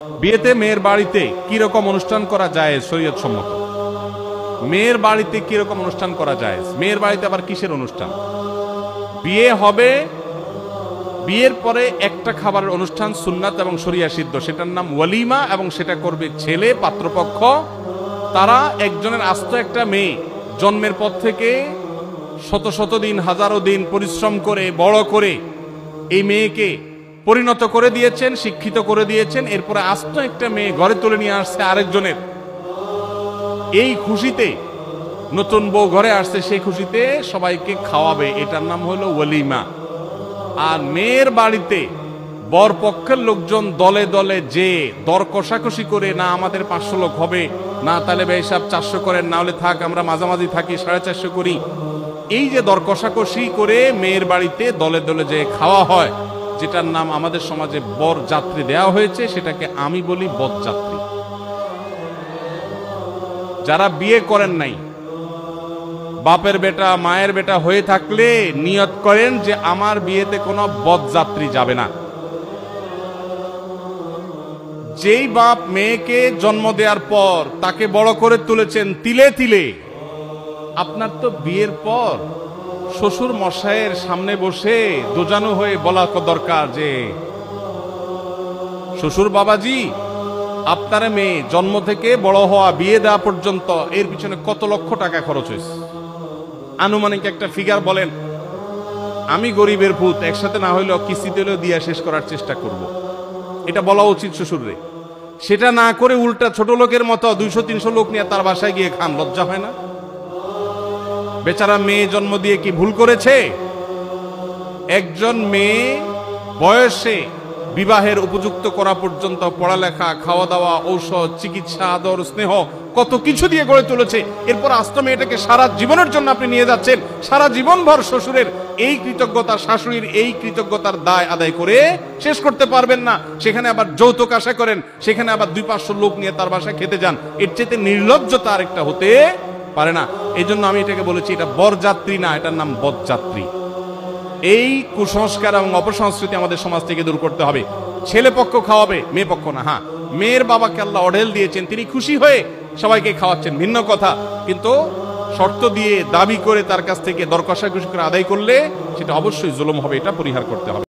বিয়েতে মেয়ের বাড়িতে কি রকম অনুষ্ঠান করা যায় শরীয়ত সম্মত? মেয়ের বাড়িতে কি রকম অনুষ্ঠান করা যায়? মেয়ের বাড়িতে আবার কিসের অনুষ্ঠান? বিয়ে হবে, বিয়ের পরে একটা খাবারের অনুষ্ঠান সুন্নাত এবং শরিয়া সিদ্ধ, সেটার নাম ওয়ালিমা, এবং সেটা করবে ছেলে পাত্রপক্ষ। তারা একজনের আস্ত একটা মেয়ে জন্মের পর থেকে শত শত দিন, হাজারো দিন পরিশ্রম করে বড় করে এই মেয়েকে পরিণত করে দিয়েছেন, শিক্ষিত করে দিয়েছেন। এরপরে আস্ত একটা মেয়ে ঘরে তুলে নিয়ে আসছে আরেকজনের। এই খুশিতে, নতুন বউ ঘরে আসছে, সেই খুশিতে সবাইকে খাওয়াবে, এটার নাম হলো ওয়ালিমা। আর মেয়ের বাড়িতে বর পক্ষের লোকজন দলে দলে যে দর কষাকষি করে, না আমাদের 500 লোক হবে, না তাহলে ভাই সাহেব 400 করেন, না হলে থাক আমরা মাঝামাঝি থাকি 450 করি, এই যে দর কষাকষি করে মেয়ের বাড়িতে দলে দলে যে খাওয়া হয়, যেটার নাম আমাদের সমাজে বর যাত্রী দেওয়া হয়েছে, সেটাকে আমি বলি বরযাত্রী। যারা বিয়ে করেন নাই, বাপের বেটা মায়ের বেটা হয়ে থাকলে নিয়ত করেন যে আমার বিয়েতে কোনো বরযাত্রী যাবে না। যেই বাপ মেয়েকে জন্ম দেওয়ার পর তাকে বড় করে তুলেছেন তিলে তিলে, আপনার তো বিয়ের পর শ্বশুর মশাইয়ের সামনে বসে দোজানো হয়ে বলা দরকার যে শ্বশুর বাবাজি, আপনার মেয়ে জন্ম থেকে বড় হওয়া, বিয়ে দেওয়া পর্যন্ত এর পিছনে কত লক্ষ টাকা খরচ হয়েছে, আনুমানিক একটা ফিগার বলেন। আমি গরিবের ভূত, একসাথে না হইলেও কিস্তিতে হলেও দিয়া শেষ করার চেষ্টা করব, এটা বলা উচিত শ্বশুররে। সেটা না করে উল্টা ছোট লোকের মতো 200-300 লোক নিয়ে তার বাসায় গিয়ে খান, লজ্জা হয় না? বেচারা মেয়ে জন্ম দিয়ে কি ভুল করেছে? একজন মেয়ে বয়সে বিবাহের উপযুক্ত করা পর্যন্ত পড়ালেখা, খাওয়া দাওয়া, ঔষধ, চিকিৎসা, আদর, স্নেহ কত কিছু দিয়ে গড়ে তুলেছে। এরপর আস্ত মেয়েটাকে সারা জীবনের জন্য আপনি নিয়ে যাচ্ছেন, সারা জীবন ভর শ্বশুরের এই কৃতজ্ঞতা, শাশুড়ির এই কৃতজ্ঞতার দায় আদায় করে শেষ করতে পারবেন না। সেখানে আবার যৌতুক আশা করেন, সেখানে আবার 200-500 লোক নিয়ে তার বাসায় খেতে যান। এর চেয়ে নির্লজ্জতা আরেকটা হতে পারে না। এই জন্য আমি এটাকে বলেছি, এটা বরযাত্রী না, এটার নাম বরযাত্রী। এই কুসংস্কার এবং অপসংস্কৃতি আমাদের সমাজ থেকে দূর করতে হবে। ছেলে পক্ষ খাওয়াবে, মেয়ে পক্ষ না। হ্যাঁ, মেয়ের বাবাকে আল্লাহ অঢেল দিয়েছেন, তিনি খুশি হয়ে সবাইকে খাওয়াচ্ছেন, ভিন্ন কথা। কিন্তু শর্ত দিয়ে, দাবি করে তার কাছ থেকে দর কষাকষি করে আদায় করলে সেটা অবশ্যই জুলুম হবে, এটা পরিহার করতে হবে।